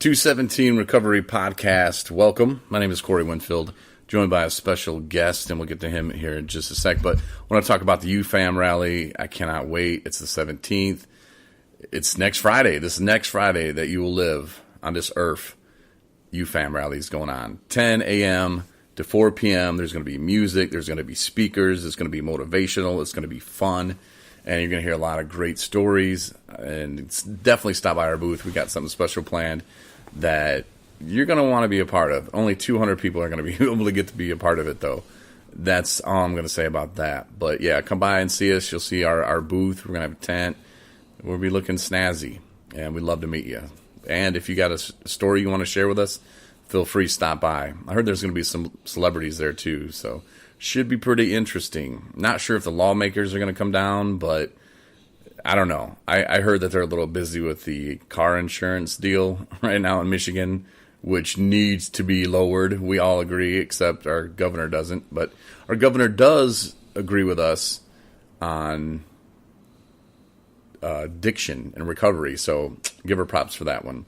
217 Recovery Podcast. Welcome. My name is Corey Winfield, joined by a special guest, and we'll get to him here in just a sec. But I want to talk about the UFAM rally. I cannot wait. It's the 17th. It's next Friday. This is next Friday that you will live on this earth. UFAM rally is going on. 10 a.m. to 4 p.m. There's going to be music. There's going to be speakers. It's going to be motivational. It's going to be fun. And you're going to hear a lot of great stories. And it's definitely stop by our booth. We got something special planned that you're going to want to be a part of. Only 200 people are going to be able to get to be a part of it, though. That's all I'm going to say about that. But, yeah, come by and see us. You'll see our booth. We're going to have a tent. We'll be looking snazzy, and we'd love to meet you. And if you got a story you want to share with us, feel free to stop by. I heard there's going to be some celebrities there, too, so should be pretty interesting. Not sure if the lawmakers are going to come down, but I don't know. I heard that they're a little busy with the car insurance deal right now in Michigan, which needs to be lowered. We all agree, except our governor doesn't. But our governor does agree with us on addiction and recovery, so give her props for that one.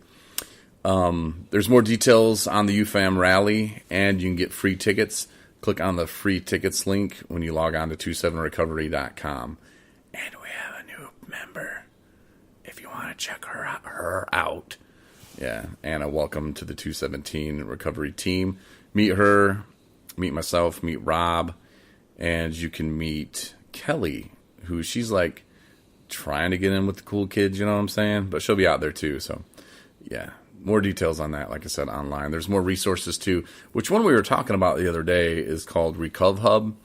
There's more details on the UFAM rally, and you can get free tickets. Click on the free tickets link when you log on to 27recovery.com. And we have a new member if you want to check her out. Yeah, Anna, welcome to the 217 Recovery team. Meet her, meet myself, meet Rob, and you can meet Kelly, who she's like trying to get in with the cool kids, you know what I'm saying? But she'll be out there too, so yeah. More details on that, like I said, online. There's more resources, too. Which one we were talking about the other day is called Recov Hub.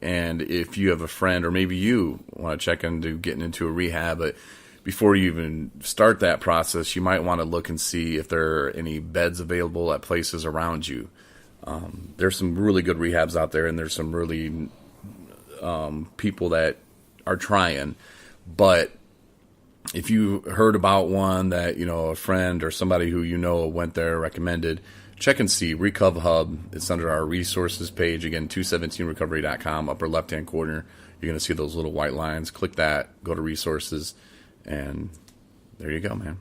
And if you have a friend, or maybe you want to check into getting into a rehab, but before you even start that process, you might want to look and see if there are any beds available at places around you. There's some really good rehabs out there, and there's some really people that are trying. But if you heard about one that, you know, a friend or somebody who you know went there, recommended, check and see. Recov Hub. It's under our resources page. Again, 217recovery.com, upper left-hand corner. You're going to see those little white lines. Click that. Go to resources. And there you go, man.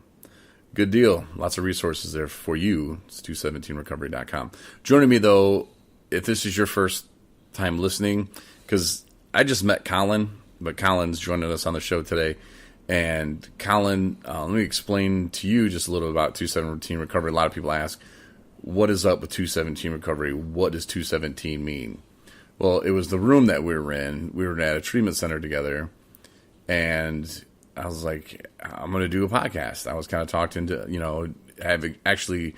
Good deal. Lots of resources there for you. It's 217recovery.com. Joining me, though, if this is your first time listening, because I just met Colin, but Colin's joining us on the show today. And Colin, let me explain to you just a little about 217 Recovery. A lot of people ask, what is up with 217 Recovery? What does 217 mean? Well, it was the room that we were in. We were at a treatment center together, and I was like, I'm going to do a podcast. I was kind of talked into, you know, actually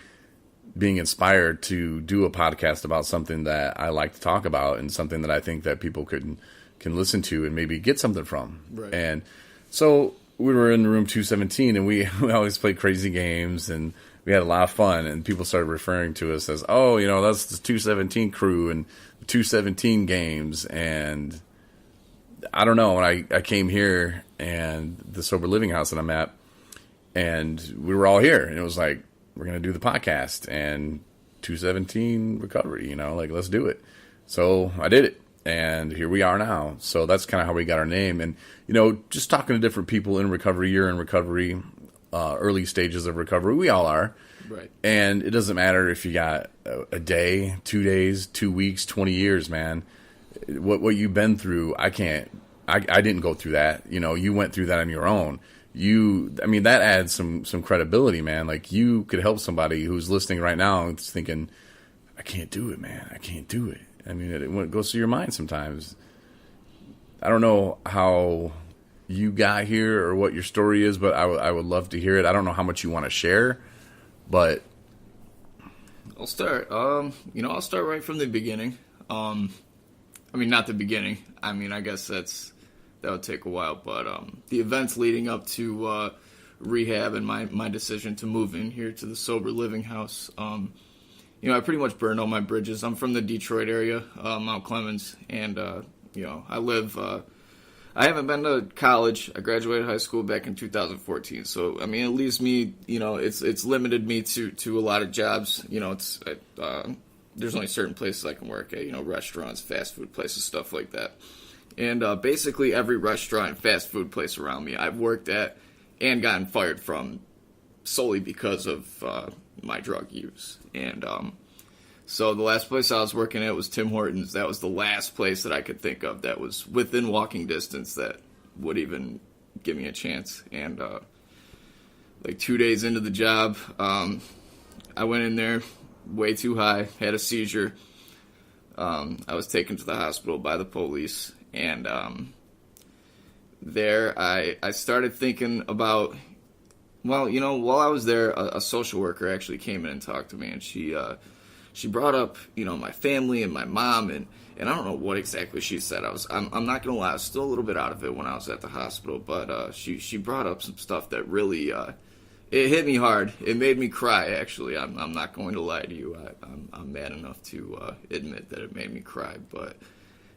being inspired to do a podcast about something that I like to talk about and something that I think that people can listen to and maybe get something from. Right. And so we were in room 217, and we always played crazy games, and we had a lot of fun, and people started referring to us as, oh, you know, that's the 217 crew and the 217 games. And I don't know, when I came here and the sober living house that I'm at, and we were all here, and it was like, we're going to do the podcast and 217 Recovery, you know, like, let's do it. So I did it. And here we are now. So that's kind of how we got our name. And, you know, just talking to different people in recovery, you're in recovery, early stages of recovery. We all are. Right. And it doesn't matter if you got a day, 2 days, 2 weeks, 20 years, man. What you've been through, I didn't go through that. You know, you went through that on your own. That adds some credibility, man. Like, you could help somebody who's listening right now and thinking, I can't do it, man. I can't do it. I mean, it goes through your mind sometimes. I don't know how you got here or what your story is, but I would love to hear it. I don't know how much you want to share, but I'll start. I'll start right from the beginning. Not the beginning. I guess that would take a while, but the events leading up to rehab and my decision to move in here to the sober living house. I pretty much burned all my bridges. I'm from the Detroit area, Mount Clemens, and, I haven't been to college. I graduated high school back in 2014, so, it leaves me, it's limited me to a lot of jobs. There's only certain places I can work at, restaurants, fast food places, stuff like that. And basically every restaurant and fast food place around me I've worked at and gotten fired from solely because of my drug use. And so the last place I was working at was Tim Hortons. That was the last place that I could think of that was within walking distance that would even give me a chance. And like 2 days into the job, I went in there way too high, had a seizure. I was taken to the hospital by the police, and there I started thinking about, well, you know, while I was there, a social worker actually came in and talked to me, and she brought up, you know, my family and my mom, and I don't know what exactly she said. I'm not gonna lie, I was still a little bit out of it when I was at the hospital, but she brought up some stuff that really it hit me hard. It made me cry. Actually, I'm not going to lie to you. I'm mad enough to admit that it made me cry. But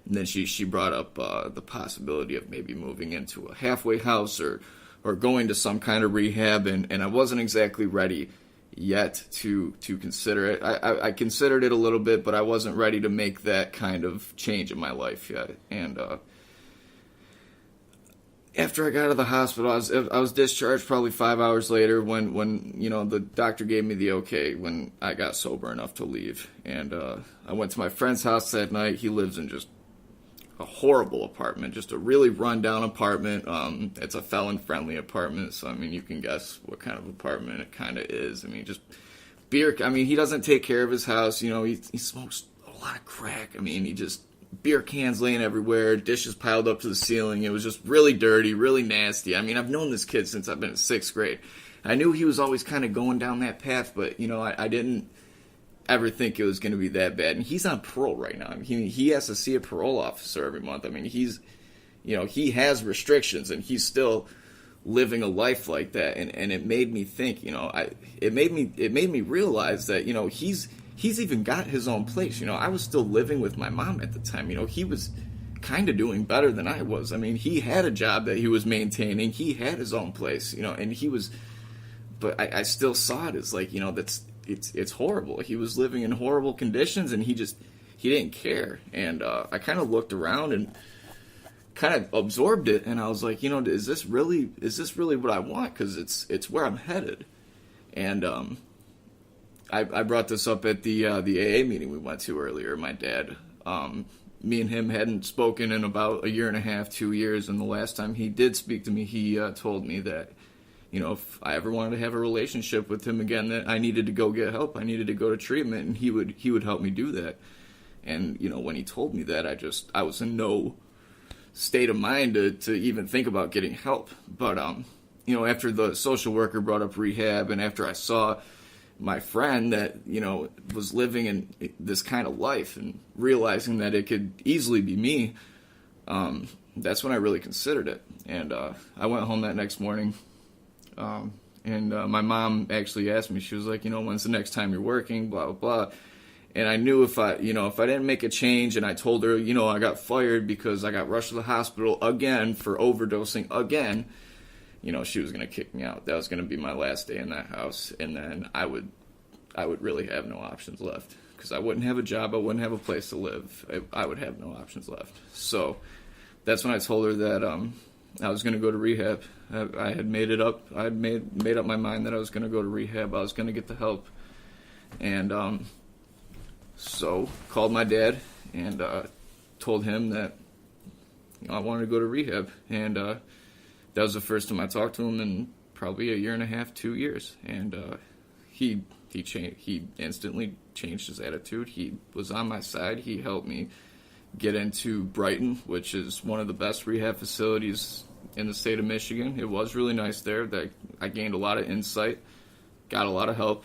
then she brought up the possibility of maybe moving into a halfway house or going to some kind of rehab, and I wasn't exactly ready yet to consider it. I considered it a little bit, but I wasn't ready to make that kind of change in my life yet. And after I got out of the hospital, I was discharged probably 5 hours later when you know the doctor gave me the okay when I got sober enough to leave. And I went to my friend's house that night. He lives in just a horrible apartment, just a really rundown apartment. It's a felon-friendly apartment, so I mean you can guess what kind of apartment it kind of is. I mean just beer. I mean he doesn't take care of his house. You know he smokes a lot of crack. I mean he just beer cans laying everywhere, dishes piled up to the ceiling. It was just really dirty, really nasty. I mean, I've known this kid since I've been in 6th grade. I knew he was always kind of going down that path, but, you know, I didn't ever think it was going to be that bad. And he's on parole right now. I mean, he has to see a parole officer every month. I mean, he has restrictions, and he's still living a life like that. And it made me think, you know, it made me realize that, you know, he's even got his own place. You know, I was still living with my mom at the time. You know, he was kind of doing better than I was. I mean, he had a job that he was maintaining. He had his own place, you know, and he was, but I still saw it as like, you know, it's horrible. He was living in horrible conditions, and he didn't care. And I kind of looked around and kind of absorbed it, and I was like, you know, is this really what I want? Because it's where I'm headed. And I brought this up at the AA meeting we went to earlier. My dad, me and him hadn't spoken in about 1.5 years, 2 years, and the last time he did speak to me, he told me that, you know, if I ever wanted to have a relationship with him again, that I needed to go get help. I needed to go to treatment, and he would help me do that. And, you know, when he told me that, I was in no state of mind to even think about getting help. But, you know, after the social worker brought up rehab, and after I saw my friend that, you know, was living in this kind of life and realizing that it could easily be me, that's when I really considered it. And I went home that next morning, and my mom actually asked me, she was like, you know, when's the next time you're working, blah, blah, blah. And I knew if I didn't make a change, and I told her, you know, I got fired because I got rushed to the hospital again for overdosing again, you know, she was going to kick me out. That was going to be my last day in that house. And then I would really have no options left, because I wouldn't have a job. I wouldn't have a place to live. I would have no options left. So that's when I told her that I was going to go to rehab. I had made it up. I had made up my mind that I was going to go to rehab. I was going to get the help. And so called my dad and told him that, you know, I wanted to go to rehab. And that was the first time I talked to him in probably 1.5 years, 2 years. And he changed. He instantly changed his attitude. He was on my side. He helped me get into Brighton, which is one of the best rehab facilities in the state of Michigan. It was really nice there. That I gained a lot of insight, got a lot of help.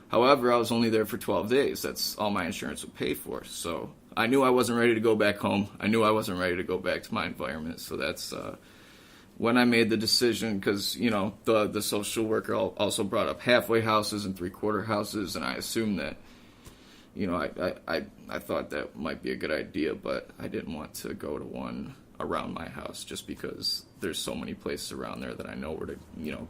However, I was only there for 12 days. That's all my insurance would pay for. So I knew I wasn't ready to go back home. I knew I wasn't ready to go back to my environment. So that's when I made the decision, because, you know, the social worker also brought up halfway houses and 3/4 houses, and I assumed that, you know, I thought that might be a good idea, but I didn't want to go to one around my house just because there's so many places around there that I know where to, you know,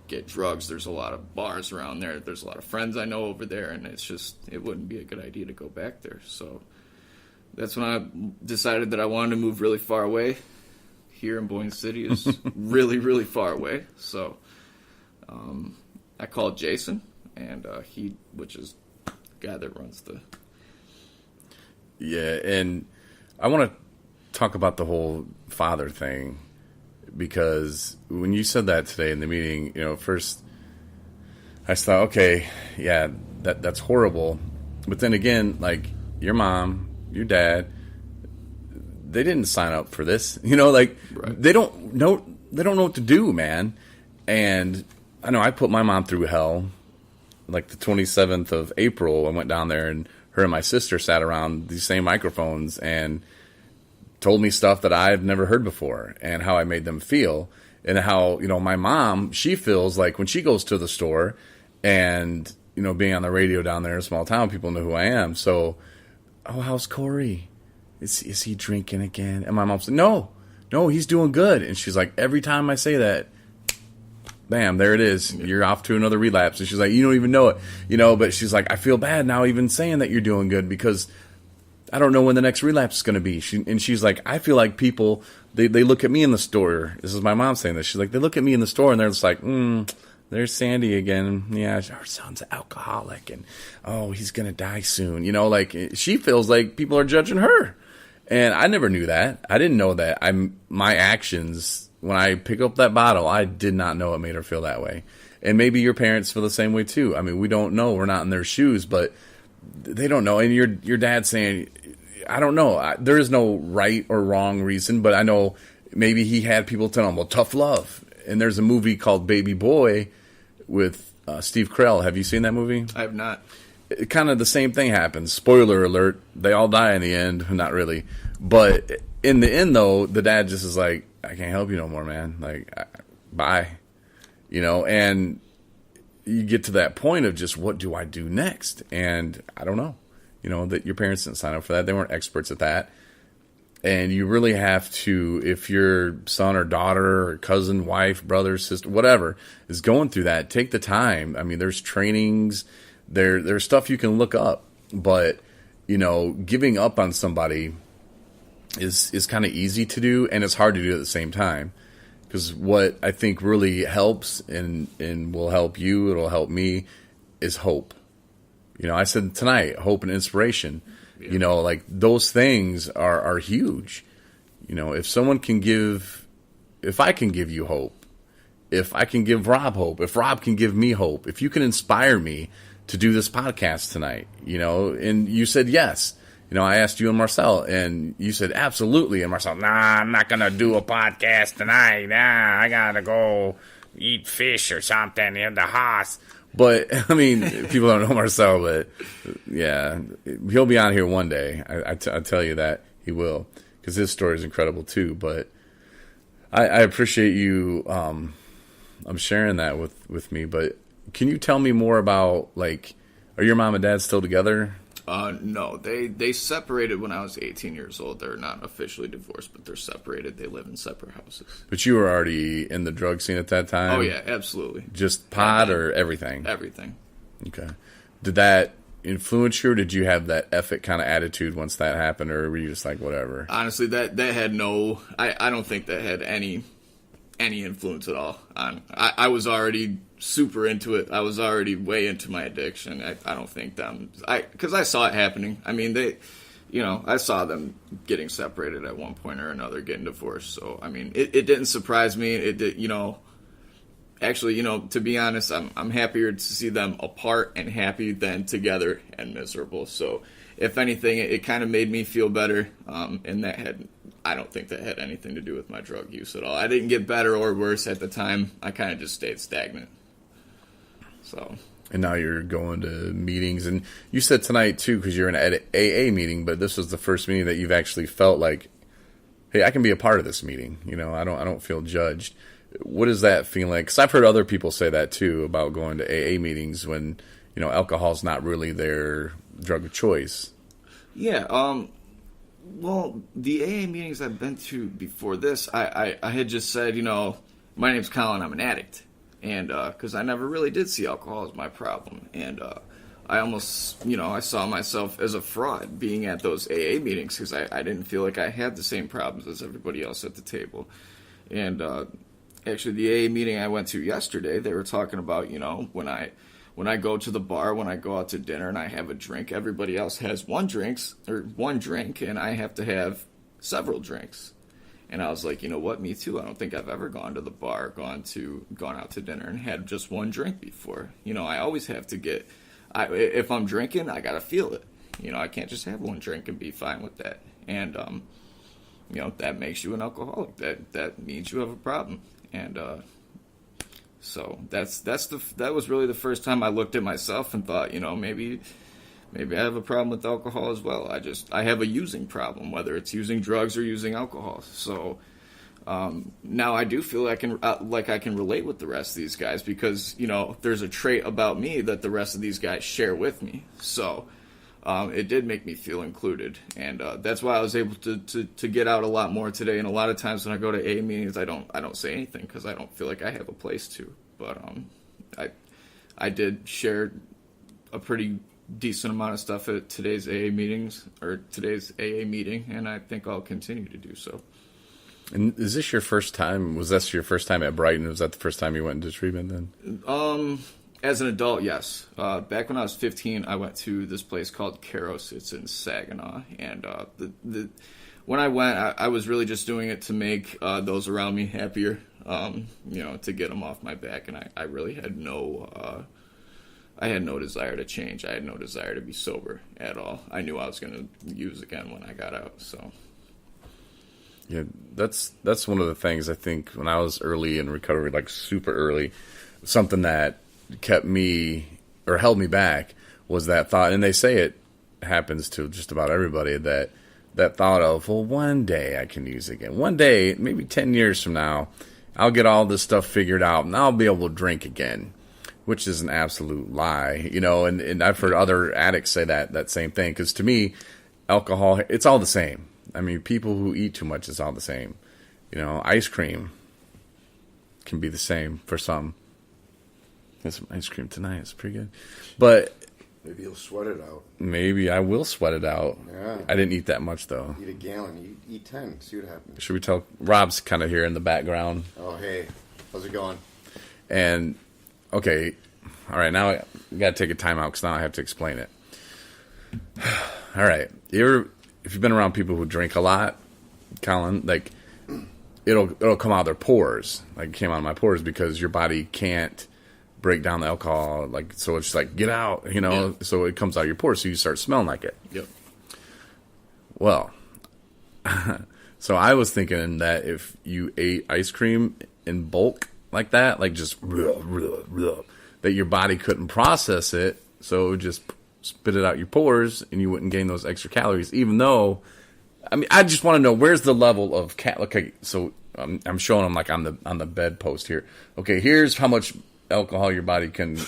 get drugs. There's a lot of bars around there. There's a lot of friends I know over there, and it wouldn't be a good idea to go back there. So that's when I decided that I wanted to move really far away. Here in Boyne City is really, really far away. So I called Jason, and which is the guy that runs the. Yeah, and I want to talk about the whole father thing, because when you said that today in the meeting, first I thought, okay, yeah, that's horrible. But then again, like, your mom, your dad, they didn't sign up for this. Right. They don't know what to do, man. And I know I put my mom through hell. Like the 27th of April, I went down there, and her and my sister sat around these same microphones and told me stuff that I've never heard before, and how I made them feel, and how, my mom, she feels like when she goes to the store, and, being on the radio down there in a small town, people know who I am. So, oh, how's Corey? Is he drinking again? And my mom said, no, he's doing good. And she's like, every time I say that, bam, there it is. You're off to another relapse. And she's like, you don't even know it, but she's like, I feel bad now even saying that you're doing good, because I don't know when the next relapse is going to be. She's like, I feel like people, they look at me in the store. This is my mom saying this. She's like, they look at me in the store and they're just like, there's Sandy again. Yeah, our son's an alcoholic, and oh, he's going to die soon. She feels like people are judging her. And I never knew that. I didn't know that. My actions, when I pick up that bottle, I did not know it made her feel that way. And maybe your parents feel the same way too. I mean, we don't know. We're not in their shoes, but they don't know. And your dad saying, I don't know. There is no right or wrong reason, but I know maybe he had people tell him, well, tough love. And there's a movie called Baby Boy with Steve Carell. Have you seen that movie? I have not. Kind of the same thing happens. Spoiler alert. They all die in the end. Not really. But in the end, though, the dad just is like, I can't help you no more, man. Like, bye. And you get to that point of just, what do I do next? And I don't know. That your parents didn't sign up for that. They weren't experts at that. And you really have to, if your son or daughter or cousin, wife, brother, sister, whatever, is going through that, take the time. I mean, there's trainings, there's stuff you can look up. But, giving up on somebody is kind of easy to do, and it's hard to do at the same time. Because what I think really helps and will help you, it'll help me, is hope. I said tonight, hope and inspiration. Yeah. Like, those things are huge. If someone can if I can give you hope, if I can give Rob hope, if Rob can give me hope, if you can inspire me to do this podcast tonight, and you said yes. I asked you and Marcel, and you said absolutely. And Marcel, nah, I'm not going to do a podcast tonight. Nah, I got to go eat fish or something in the house. But, I mean, people don't know Marcel, but, yeah, he'll be on here one day. I tell you that he will, because his story is incredible, too. But I appreciate you sharing that with me. But can you tell me more about, like, are your mom and dad still together? No, they separated when I was 18 years old. They're not officially divorced, but they're separated. They live in separate houses. But you were already in the drug scene at that time? Oh, yeah, absolutely. Just pot or everything? Everything. Okay. Did that influence you, or did you have that effort kind of attitude once that happened, or were you just like, whatever? Honestly, that had no... I don't think that had any influence at all. I was already super into it. I was already way into my addiction. I don't think them... Because I saw it happening. I mean, I saw them getting separated at one point or another, getting divorced. So, I mean, it didn't surprise me. It did, actually, to be honest, I'm happier to see them apart and happy than together and miserable. So, if anything, it kind of made me feel better. And I don't think that had anything to do with my drug use at all. I didn't get better or worse at the time. I kind of just stayed stagnant. So. And now you're going to meetings, and you said tonight too, because you're in an AA meeting, but this was the first meeting that you've actually felt like, hey, I can be a part of this meeting. I don't feel judged. What does that feel like? Because I've heard other people say that too about going to AA meetings when alcohol's not really their drug of choice. Yeah. Well, the AA meetings I've been to before this, I had just said, my name's Colin, I'm an addict. And because I never really did see alcohol as my problem. And I almost, I saw myself as a fraud being at those AA meetings because I didn't feel like I had the same problems as everybody else at the table. And Actually, the AA meeting I went to yesterday, they were talking about, when I go to the bar, when I go out to dinner and I have a drink, everybody else has one drink, and I have to have several drinks. And I was like, you know what, me too. I don't think I've ever gone to the bar, gone out to dinner and had just one drink before. I always have to if I'm drinking, I gotta feel it. I can't just have one drink and be fine with that. And that makes you an alcoholic. That means you have a problem. And so that was really the first time I looked at myself and thought, maybe I have a problem with alcohol as well. I have a using problem, whether it's using drugs or using alcohol. So now I do feel like I can relate with the rest of these guys because there's a trait about me that the rest of these guys share with me. So it did make me feel included, and that's why I was able to get out a lot more today. And a lot of times when I go to AA meetings, I don't say anything because I don't feel like I have a place to. But I did share a pretty decent amount of stuff at today's AA meeting, and I think I'll continue to do so. And is this your first time? Was this your first time at Brighton? Was that the first time you went into treatment then? As an adult, yes. Back when I was 15, I went to this place called Keros. It's in Saginaw, and when I went, I was really just doing it to make those around me happier, to get them off my back, and I really had no desire to change. I had no desire to be sober at all. I knew I was going to use again when I got out. So, yeah, that's one of the things I think when I was early in recovery, like super early, something that kept me or held me back was that thought. And they say it happens to just about everybody, that thought of, well, one day I can use again. One day, maybe 10 years from now, I'll get all this stuff figured out and I'll be able to drink again. Which is an absolute lie, and I've heard other addicts say that same thing. Because to me, alcohol, it's all the same. I mean, people who eat too much, it's all the same. Ice cream can be the same for some. Get some ice cream tonight. It's pretty good. But maybe you'll sweat it out. Maybe I will sweat it out. Yeah. I didn't eat that much, though. Eat a gallon. Eat 10. See what happens. Should we tell? Rob's kind of here in the background. Oh, hey. How's it going? And... okay, all right, now I got to take a time out because now I have to explain it. All right, if you've been around people who drink a lot, Colin, like, it'll come out of their pores. Like, it came out of my pores because your body can't break down the alcohol. Like, so it's like, get out, Yeah. So it comes out of your pores, so you start smelling like it. Yep. Well, so I was thinking that if you ate ice cream in bulk, like that, like just that your body couldn't process it, so it would just spit it out your pores, and you wouldn't gain those extra calories. Even though, I just want to know where's the level of okay. So I'm showing them like on the bedpost here. Okay, here's how much alcohol your body can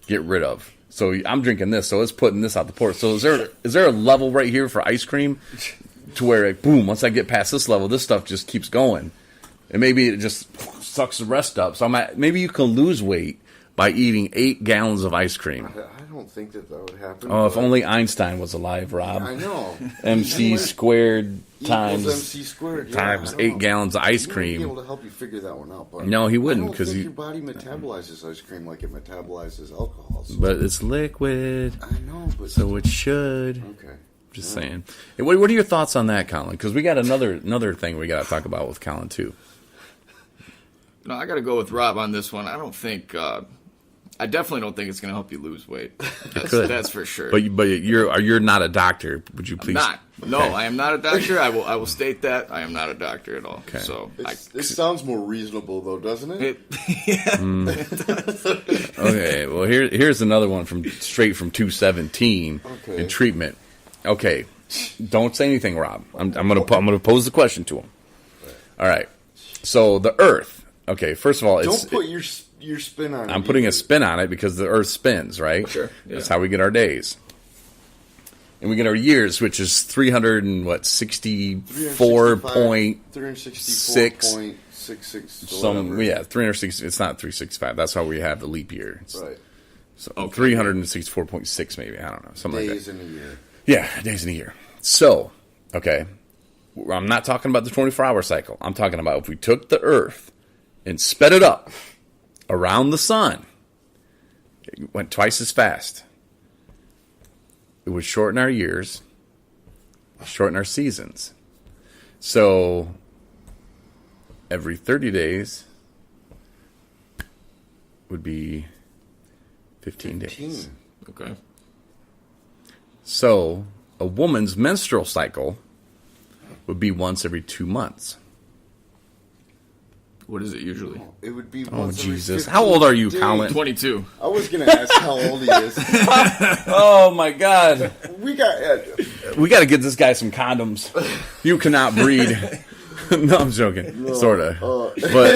get rid of. So I'm drinking this, so it's putting this out the pores. So is there a level right here for ice cream to where boom, once I get past this level, this stuff just keeps going. And maybe it just sucks the rest up. So maybe you can lose weight by eating 8 gallons of ice cream. I don't think that would happen. Oh, if only Einstein was alive, Rob. I know. MC squared times MC squared times 8 gallons of ice cream. He might be able to help you figure that one out. But no, he wouldn't, because your body metabolizes ice cream like it metabolizes alcohol. So. But it's liquid. I know, but so it should. Okay. Just saying. Hey, what are your thoughts on that, Colin? Because we got another thing we got to talk about with Colin too. No, I got to go with Rob on this one. I definitely don't think it's going to help you lose weight. That's for sure. But you're not a doctor. Would you please? I'm not. No, I am not a doctor. I will state that I am not a doctor at all. Okay. So it sounds more reasonable though, doesn't it? Okay. Well, here's another one straight from 217 in treatment. Okay. Don't say anything, Rob. I'm gonna pose the question to him. All right. So the Earth. Okay. First of all, don't put your spin on it. I'm putting a spin on it because the Earth spins, right? Sure. Yeah. That's how we get our days. And we get our years, which is 364.6. Some, yeah, 360. It's not 365. That's how we have the leap year. Right. So 364.6 maybe. I don't know. Something days like that. in a year. Yeah, days in a year. So, okay. I'm not talking about the 24-hour cycle. I'm talking about if we took the Earth and sped it up around the sun, it went twice as fast. It would shorten our years, shorten our seasons. So every 30 days would be 15 days. Okay. So a woman's menstrual cycle would be once every 2 months. What is it usually? It would be. Oh, once every Jesus. 15 How old are you, days. Colin? 22. I was going to ask how old he is. Oh, my God. We got. We got to get this guy some condoms. You cannot breed. No, I'm joking. Sort of. But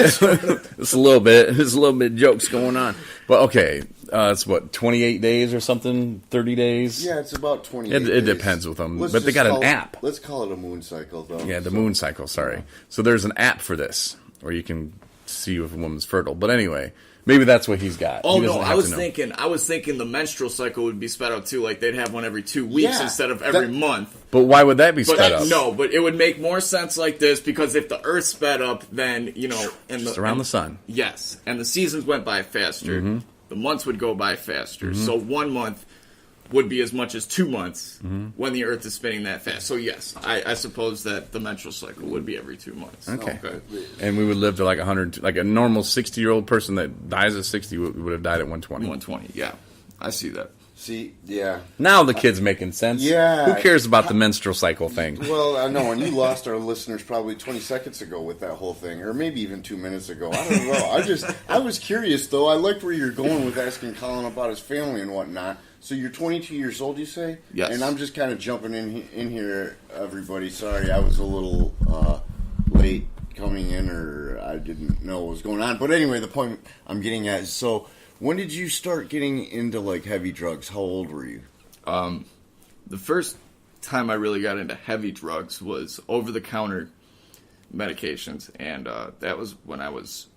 it's a little bit. There's a little bit of jokes going on. But okay. It's what, 28 days or something? 30 days? Yeah, it's about 28 It days. depends with them. Let's But they just got an call app. Let's call it a moon cycle, though. Yeah, the moon cycle, sorry. So there's an app for this where you can see if a woman's fertile. But anyway, maybe that's what he's got. Oh He no, doesn't I have was to know. thinking the menstrual cycle would be sped up too. Like they'd have one every 2 weeks Yeah, instead of every that- month. But why would that be But sped up? no, but it would make more sense like this because if the Earth sped up, then and Just around the sun. Yes, and the seasons went by faster. Mm-hmm. The months would go by faster. So 1 month would be as much as 2 months Mm-hmm. when the Earth is spinning that fast. So yes, I suppose that the menstrual cycle would be every 2 months. Okay. And we would live to like 100, like a normal 60-year-old person that dies at 60 would have died at 120. 120. Yeah, I see that. See, yeah. Now the kid's making sense. Yeah. Who cares about the menstrual cycle thing? Well, I know, and you lost our listeners probably 20 seconds ago with that whole thing, or maybe even 2 minutes ago. I don't know. I was curious, though. I liked where you're going with asking Colin about his family and whatnot. So you're 22 years old, you say? Yes. And I'm just kind of jumping in here, everybody. Sorry, I was a little late coming in, or I didn't know what was going on. But anyway, the point I'm getting at is, so when did you start getting into, like, heavy drugs? How old were you? The first time I really got into heavy drugs was over-the-counter medications, and that was when I was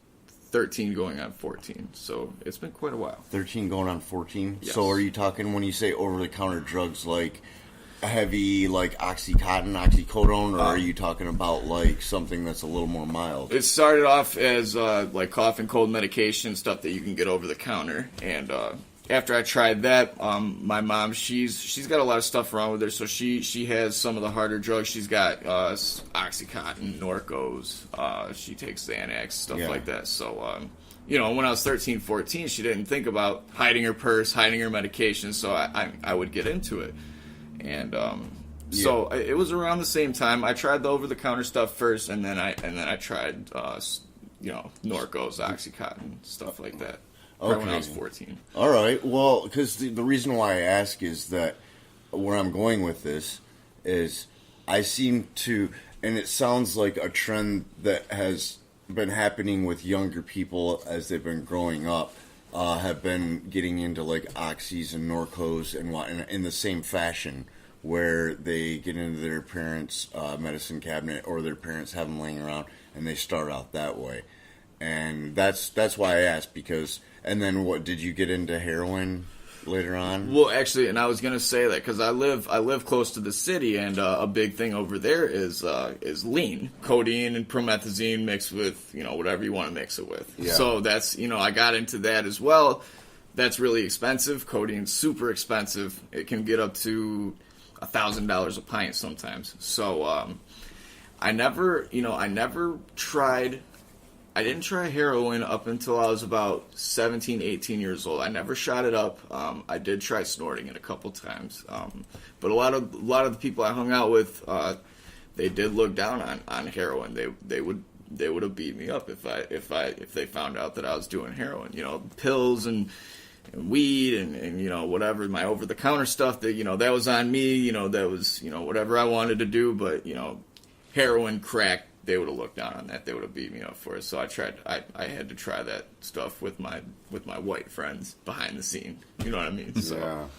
13 going on 14, so it's been quite a while. 13 going on 14? Yes. So are you talking, when you say over-the-counter drugs, like heavy, like Oxycontin, oxycodone, or are you talking about, like, something that's a little more mild? It started off as like cough and cold medication, stuff that you can get over the counter, and after I tried that, my mom, she's got a lot of stuff wrong with her, so she has some of the harder drugs. She's got Oxycontin, Norcos, she takes Xanax, stuff like that. So, when I was 13, 14, she didn't think about hiding her purse, hiding her medication, so I would get into it. And so it was around the same time. I tried the over-the-counter stuff first, and then I tried Norcos, Oxycontin, stuff like that. Probably when I was 14. All right. Well, because the reason why I ask is that where I'm going with this is I seem to, and it sounds like a trend that has been happening with younger people as they've been growing up, have been getting into like oxys and Norcos and what in the same fashion, where they get into their parents' medicine cabinet or their parents have them laying around and they start out that way. And that's why I asked, because, and then what, did you get into heroin later on? Well, actually, and I was gonna say that because I live close to the city, and a big thing over there is lean, codeine and promethazine mixed with whatever you want to mix it with. Yeah. So that's I got into that as well. That's really expensive. Codeine's super expensive. It can get up to $1,000 a pint sometimes. So I never tried. I didn't try heroin up until I was about 17, 18 years old. I never shot it up. I did try snorting it a couple times. But a lot of the people I hung out with, they did look down on heroin. They would have beat me up if they found out that I was doing heroin. Pills and weed and whatever, my over the counter stuff that that was on me. That was whatever I wanted to do. But heroin, crack, they would have looked down on that. They would have beat me up for it. So I tried. I had to try that stuff with my white friends behind the scene. You know what I mean? So.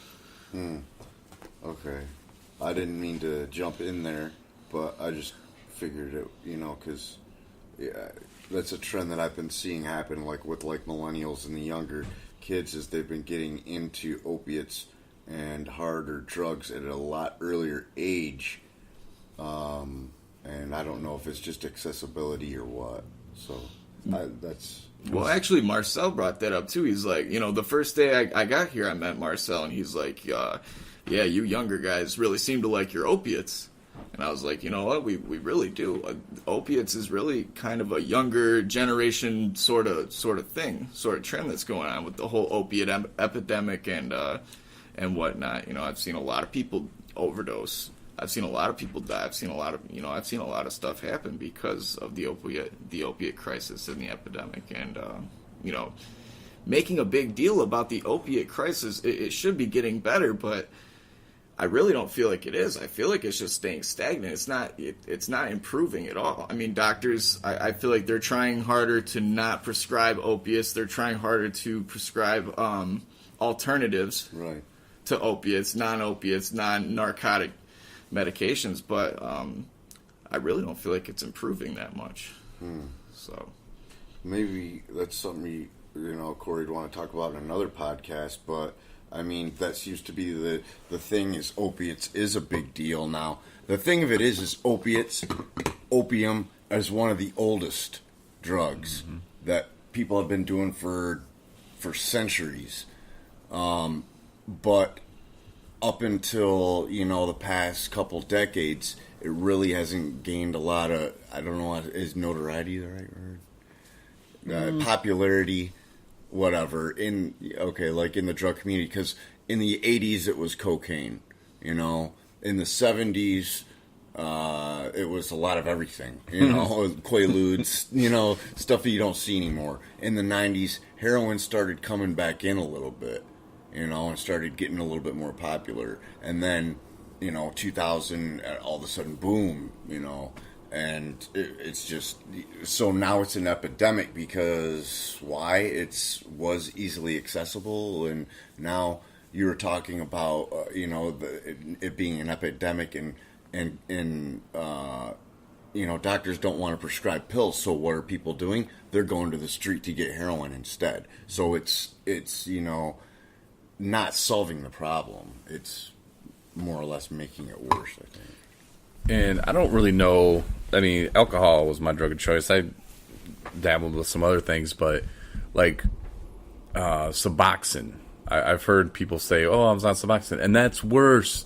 Yeah. Okay. I didn't mean to jump in there, but I just figured it. Because that's a trend that I've been seeing happen, like with millennials and the younger kids, as they've been getting into opiates and harder drugs at a lot earlier age. And I don't know if it's just accessibility or what. So That's Well, actually, Marcel brought that up too. He's like, the first day I got here, I met Marcel, and he's like, yeah, you younger guys really seem to like your opiates. And I was like, you know what, we really do. Opiates is really kind of a younger generation sort of thing, sort of trend that's going on with the whole opiate epidemic and whatnot. I've seen a lot of people overdose. I've seen a lot of people die. I've seen a lot of stuff happen because of the opiate crisis and the epidemic. And making a big deal about the opiate crisis, it should be getting better, but I really don't feel like it is. I feel like it's just staying stagnant. It's not improving at all. I mean, doctors, I feel like they're trying harder to not prescribe opiates. They're trying harder to prescribe alternatives right to opiates, non-opiates, non-narcotic medications, but I really don't feel like it's improving that much. So maybe that's something Corey would want to talk about in another podcast, but I mean, that seems to be the thing is opiates is a big deal now. The thing of it is opium is one of the oldest drugs that people have been doing for centuries. But up until, the past couple decades, it really hasn't gained a lot of, I don't know, is notoriety the right word? Popularity, whatever, like in the drug community, because in the 80s it was cocaine, in the 70s it was a lot of everything, Quaaludes, stuff that you don't see anymore. In the 90s, heroin started coming back in a little bit, and started getting a little bit more popular. And then, 2000, all of a sudden, boom, and it's just, so now it's an epidemic because why? It was easily accessible, and now you're talking about, it being an epidemic, and doctors don't want to prescribe pills, so what are people doing? They're going to the street to get heroin instead. So it's not solving the problem. It's more or less making it worse, I think. And I don't really know. I mean, alcohol was my drug of choice. I dabbled with some other things, but like Suboxone. I've heard people say, "Oh, I was on Suboxone," and that's worse.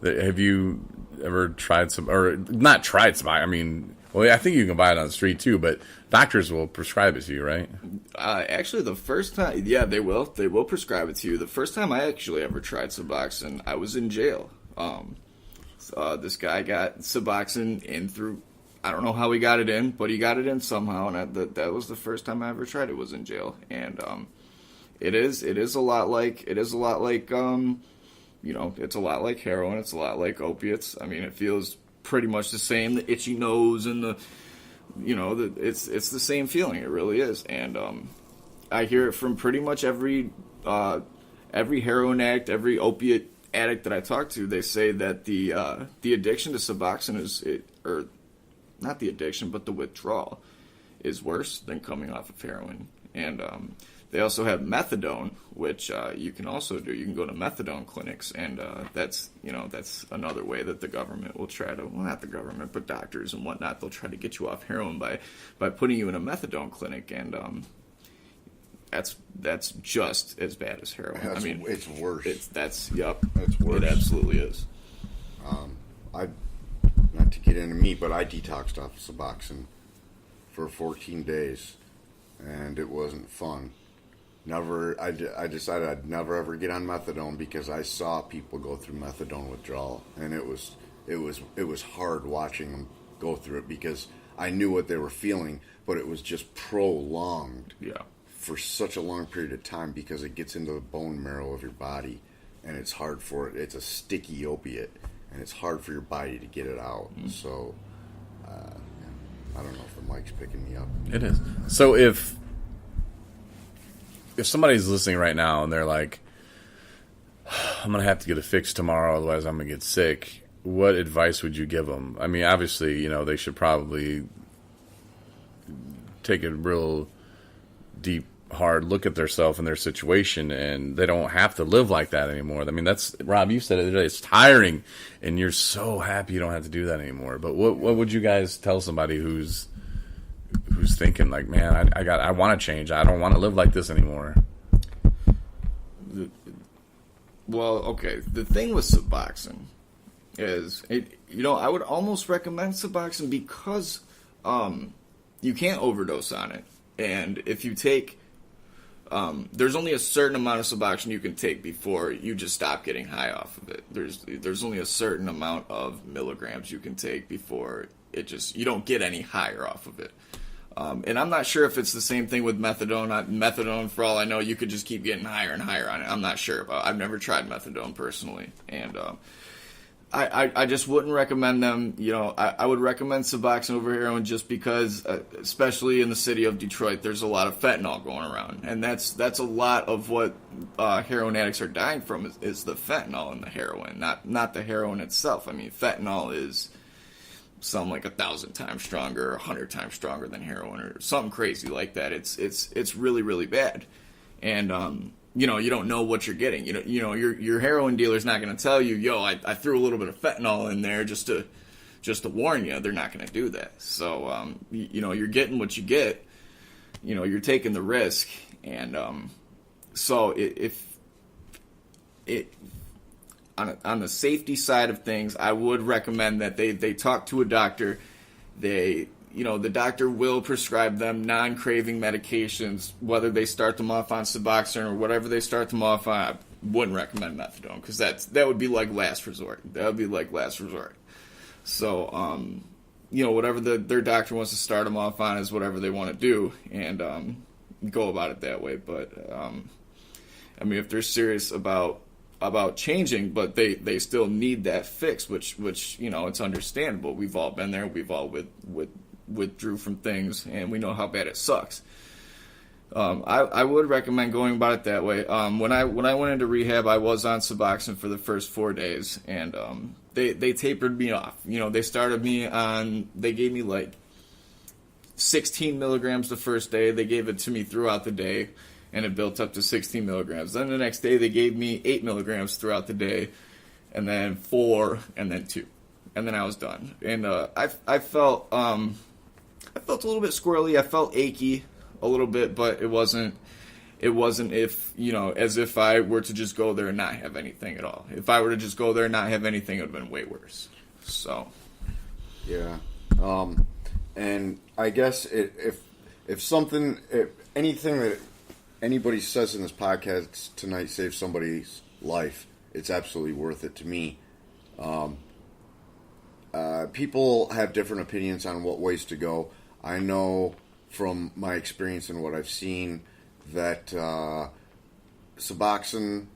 Have you ever tried some, or not tried Suboxone? I mean, well, I think you can buy it on the street too, but doctors will prescribe it to you, right? Actually, the first time, yeah, they will. They will prescribe it to you. The first time I actually ever tried Suboxone, I was in jail. This guy got Suboxone in through, I don't know how he got it in, but he got it in somehow, and that was the first time I ever tried it, was in jail. And it is a lot like it's a lot like heroin, it's a lot like opiates. I mean, it feels pretty much the same, the itchy nose and it's the same feeling, it really is. And I hear it from pretty much every heroin addict, every opiate addict that I talk to. They say that the addiction to Suboxone or not the addiction, but the withdrawal is worse than coming off of heroin. And they also have methadone, which you can also do. You can go to methadone clinics, and that's another way that the government will try to, well, not the government, but doctors and whatnot, they'll try to get you off heroin by putting you in a methadone clinic, and that's just as bad as heroin. It's worse. That's It's worse. It absolutely is. Not to get into me, but I detoxed off Suboxone for 14 days, and it wasn't fun. I decided I'd never ever get on methadone because I saw people go through methadone withdrawal, and it was hard watching them go through it because I knew what they were feeling, but it was just prolonged. Yeah. For such a long period of time because it gets into the bone marrow of your body, and it's hard for it. It's a sticky opiate, and it's hard for your body to get it out. So, I don't know if the mic's picking me up. It is. So if somebody's listening right now and they're like, I'm going to have to get a fix tomorrow, otherwise I'm going to get sick, what advice would you give them? I mean, obviously, they should probably take a real deep, hard look at themselves and their situation, and they don't have to live like that anymore. I mean, that's, Rob, you said it, it's tiring, and you're so happy you don't have to do that anymore. But what would you guys tell somebody who's who's thinking like, man, I want to change. I don't want to live like this anymore. Well, okay. The thing with Suboxone is, I would almost recommend Suboxone because you can't overdose on it. And if you take, there's only a certain amount of Suboxone you can take before you just stop getting high off of it. There's only a certain amount of milligrams you can take before you don't get any higher off of it. And I'm not sure if it's the same thing with methadone. Methadone, for all I know, you could just keep getting higher and higher on it. I'm not sure about. I've never tried methadone personally, and I just wouldn't recommend them. I would recommend Suboxone over heroin just because, especially in the city of Detroit, there's a lot of fentanyl going around, and that's a lot of what heroin addicts are dying from is the fentanyl in the heroin, not the heroin itself. I mean, fentanyl is something like 1,000 times stronger, 100 times stronger than heroin, or something crazy like that. It's really, really bad, and you don't know what you're getting. Your heroin dealer's not going to tell you, yo, I threw a little bit of fentanyl in there just to warn you. They're not going to do that. So you're getting what you get. You're taking the risk, and so if on the safety side of things, I would recommend that they talk to a doctor. The doctor will prescribe them non-craving medications, whether they start them off on Suboxone or whatever they start them off on. I wouldn't recommend methadone because that would be like last resort. That would be like last resort. So, whatever their doctor wants to start them off on is whatever they want to do, and go about it that way. But if they're serious about changing, but they still need that fix, which it's understandable. We've all been there. We've all withdrew from things, and we know how bad it sucks. I would recommend going about it that way. When I went into rehab, I was on Suboxone for the first 4 days, and they tapered me off. They started me on. They gave me like 16 milligrams the first day. They gave it to me throughout the day, and it built up to 16 milligrams. Then the next day, they gave me 8 milligrams throughout the day, and then 4, and then 2. And then I was done. And I felt a little bit squirrely. I felt achy a little bit, but it wasn't as if I were to just go there and not have anything at all. If I were to just go there and not have anything, it would have been way worse. So. Yeah. And I guess if anything that anybody says in this podcast tonight saves somebody's life, it's absolutely worth it to me. People have different opinions on what ways to go. I know from my experience and what I've seen that Suboxone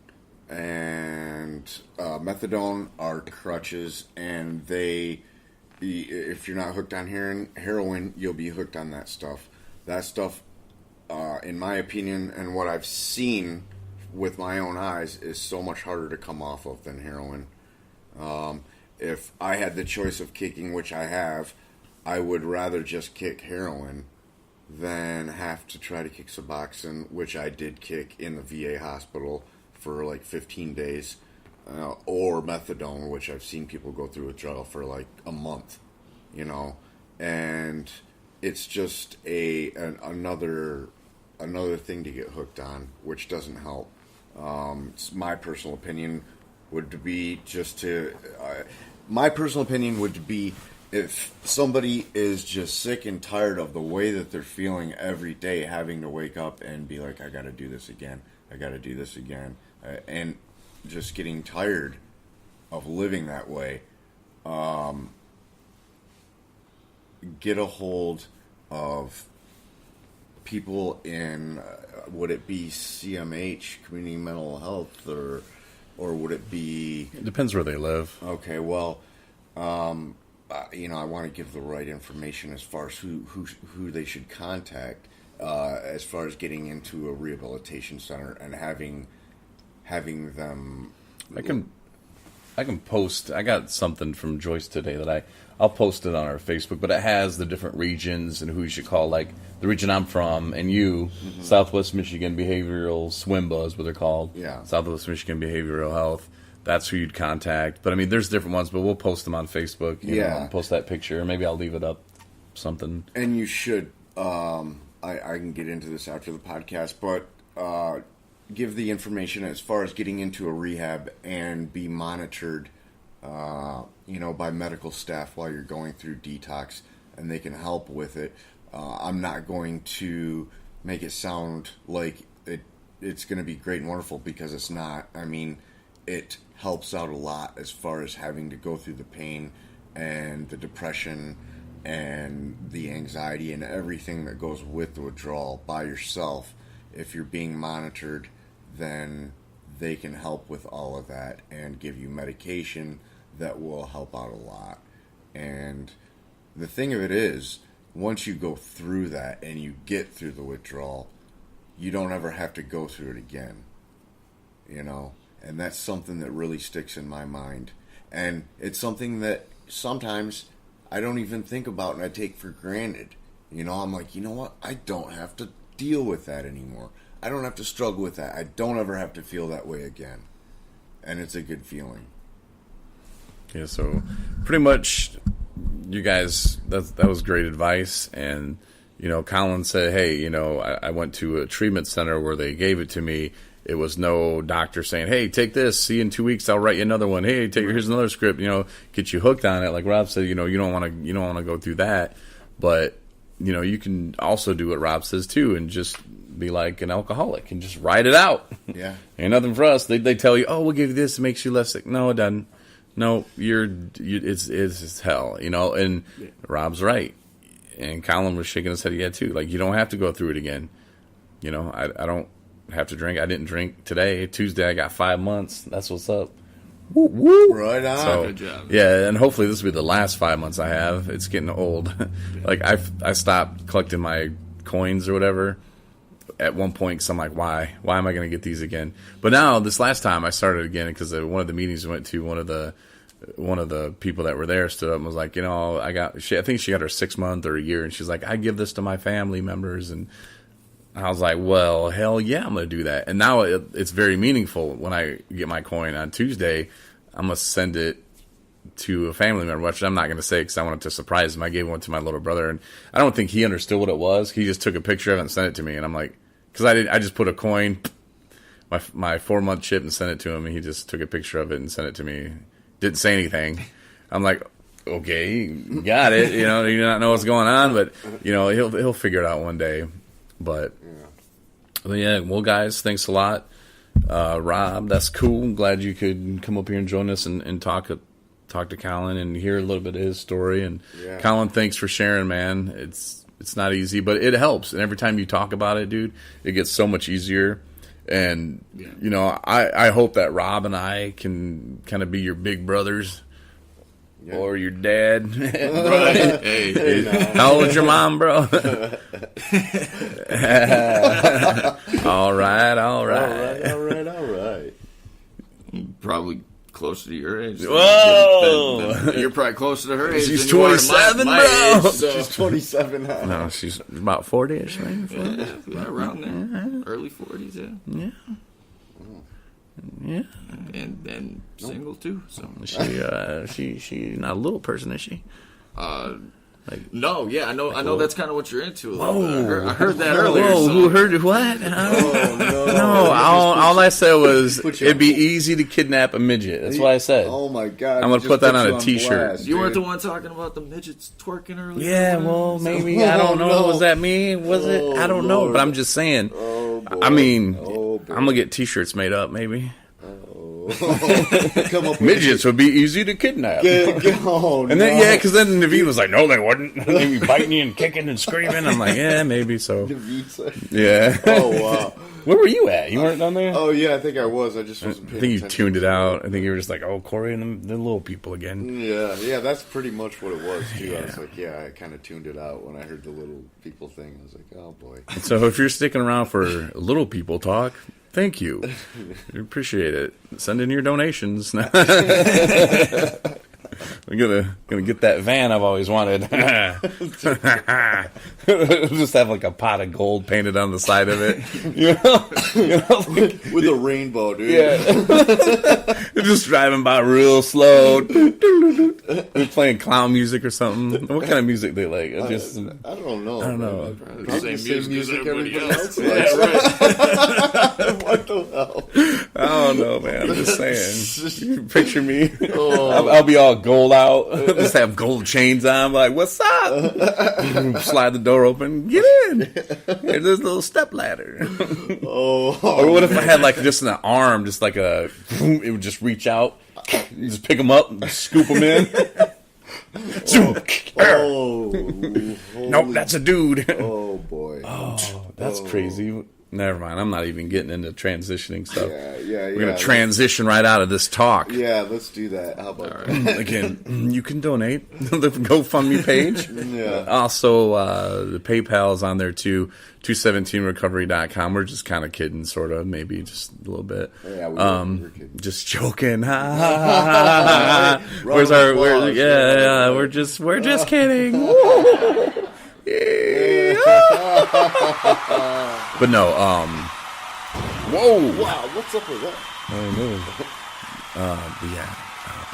and methadone are crutches, and if you're not hooked on heroin, you'll be hooked on that stuff. That stuff, in my opinion, and what I've seen with my own eyes, is so much harder to come off of than heroin. If I had the choice of kicking, which I have, I would rather just kick heroin than have to try to kick Suboxone, which I did kick in the VA hospital for like 15 days, or methadone, which I've seen people go through withdrawal for like a month, and it's just another thing to get hooked on, which doesn't help. It's my personal opinion would be if somebody is just sick and tired of the way that they're feeling every day, having to wake up and be like, I gotta do this again, and just getting tired of living that way, get a hold of people in, would it be CMH, community mental health, or would it be... It depends where they live. Okay, well, I want to give the right information as far as who they should contact, as far as getting into a rehabilitation center and having them... I can post... I got something from Joyce today that I'll post it on our Facebook, but it has the different regions and who you should call, like the region I'm from and Southwest Michigan Behavioral SWMBA is what they're called. Yeah. Southwest Michigan Behavioral Health. That's who you'd contact. But, there's different ones, but we'll post them on Facebook. You know, post that picture. Maybe I'll leave it up, something. And you should I can get into this after the podcast, but give the information as far as getting into a rehab and be monitored, by medical staff while you're going through detox, and they can help with it. I'm not going to make it sound like it's going to be great and wonderful, because it's not. I mean, it helps out a lot as far as having to go through the pain and the depression and the anxiety and everything that goes with the withdrawal by yourself. If you're being monitored, then they can help with all of that and give you medication that will help out a lot. And the thing of it is, once you go through that and you get through the withdrawal, you don't ever have to go through it again. And that's something that really sticks in my mind. And it's something that sometimes I don't even think about and I take for granted. I'm like, you know what? I don't have to deal with that anymore. I don't have to struggle with that. I don't ever have to feel that way again. And it's a good feeling. Yeah, so pretty much, you guys, that was great advice. And, Colin said, hey, I went to a treatment center where they gave it to me. It was no doctor saying, hey, take this. See you in 2 weeks. I'll write you another one. Hey, here's another script. Get you hooked on it. Like Rob said, you don't want to go through that. But, you can also do what Rob says too, and just be like an alcoholic and just write it out. Yeah. Ain't nothing for us. They tell you, oh, we'll give you this. It makes you less sick. No, it doesn't. No, it's hell, and yeah. Rob's right. And Colin was shaking his head, yeah, too. Like, you don't have to go through it again. I don't have to drink. I didn't drink today. Tuesday, I got 5 months. That's what's up. Woo, woo. Right on. So, good job. Yeah, and hopefully this will be the last 5 months I have. It's getting old. Like, I stopped collecting my coins or whatever at one point, because I'm like, why am I going to get these again? But now, this last time, I started again because one of the meetings I went to, one of the people that were there stood up and was like, I think she got her 6 month or a year, and she's like, I give this to my family members, and I was like, well, hell yeah, I'm going to do that. And now it's very meaningful. When I get my coin on Tuesday, I'm going to send it to a family member, which I'm not going to say because I wanted to surprise him. I gave one to my little brother, and I don't think he understood what it was. He just took a picture of it and sent it to me, and I'm like, because I just put a coin, my 4 month chip, and sent it to him, and he just took a picture of it and sent it to me. Didn't say anything. I'm like, okay, you got it. You do not know what's going on, but he'll figure it out one day. But yeah, well, guys, thanks a lot, Rob. That's cool. I'm glad you could come up here and join us and talk to Colin and hear a little bit of his story. And yeah. Colin, thanks for sharing, man. It's not easy, but it helps. And every time you talk about it, dude, it gets so much easier. And, I hope that Rob and I can kind of be your big brothers or your dad. Right. Hey. How old is your mom, bro? All right. Probably closer to your age. Whoa! You're probably closer to her age. She's than 27, my bro. age, so. She's 27 now. No, she's about 40-ish, right? Yeah, around there. Early 40s, yeah. Yeah. And single, too. So She not a little person, is she? No, yeah, I know that's kind of what you're into. Whoa. I heard that earlier. Whoa, so. who heard what? No, all I said was it'd be easy to kidnap a midget. That's what I said. Oh my God. I'm going to put that on a t-shirt. Blast, you weren't the one talking about the midgets twerking earlier? Yeah, well, maybe. I don't know. Was that me? Was it? I don't know. But I'm just saying. I mean, I'm going to get t-shirts made up, maybe. Come up Midgets would be easy to kidnap. And then, because then Naveed was like, no, they wouldn't. They'd be biting you and kicking and screaming. I'm like, yeah, maybe so. Yeah. Oh, wow. Where were you at? You weren't down there? Oh, yeah, I think I was. I just wasn't paying attention. I think you tuned it out. I think you were just like, oh, Corey and the little people again. Yeah, that's pretty much what it was, too. Yeah. I was like, I kind of tuned it out when I heard the little people thing. I was like, oh, boy. So if you're sticking around for little people talk, thank you. We appreciate it. Send in your donations. I'm gonna get that van I've always wanted. Just have like a pot of gold painted on the side of it. With a rainbow, dude. Yeah. Just driving by real slow. We're playing clown music or something. What kind of music they like? I don't know. I don't know. Probably The same music as everybody else. likes. Yeah, right. What the hell? I don't know, man. I'm just saying. You picture me. Oh. I'll be all gold out. Just have gold chains on. Like, what's up? Slide the door open. Get in. Here's this little step ladder. Oh, Or what if I had like just an arm, just like a, it would just reach out, you just pick them up, and scoop them in. oh, Nope, that's a dude. oh boy. Oh, that's crazy. Never mind. I'm not even getting into transitioning stuff. Yeah. We're gonna transition right out of this talk. Yeah, let's do that. How about that? Again, you can donate. The GoFundMe page. Yeah. Also, the PayPal is on there too. 217recovery.com. We're just kind of kidding, sort of, maybe just a little bit. Yeah, we're kidding. Just joking. Where's our? We're just kidding. But no. Whoa. Wow, what's up with that? I know. But yeah,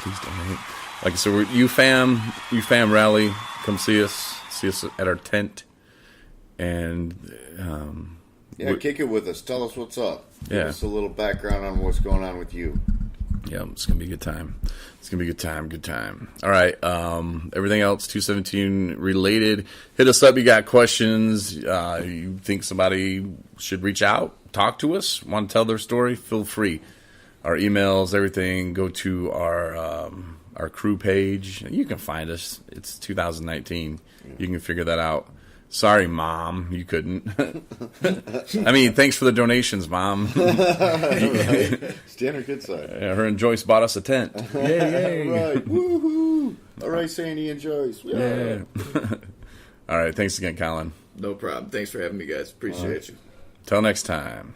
please donate. Like I said, we're UFAM rally. Come see us. See us at our tent. And Kick it with us. Tell us what's up. Give Yeah. us a little background on what's going on with you. yeah, it's gonna be a good time. It's gonna be a good time. All right. Everything else 217 related. Hit us up. You got questions? You think somebody should reach out, talk to us, want to tell their story? Feel free. Our emails, everything. Go to our crew page. You can find us. It's 2019. You can figure that out. Sorry, Mom, you couldn't. I mean, thanks for the donations, Mom. Stand her good side. Her and Joyce bought us a tent. Yay! Right. Woohoo! All right, Sandy and Joyce. Yeah. All right, thanks again, Colin. No problem. Thanks for having me, guys. Appreciate you. Till next time.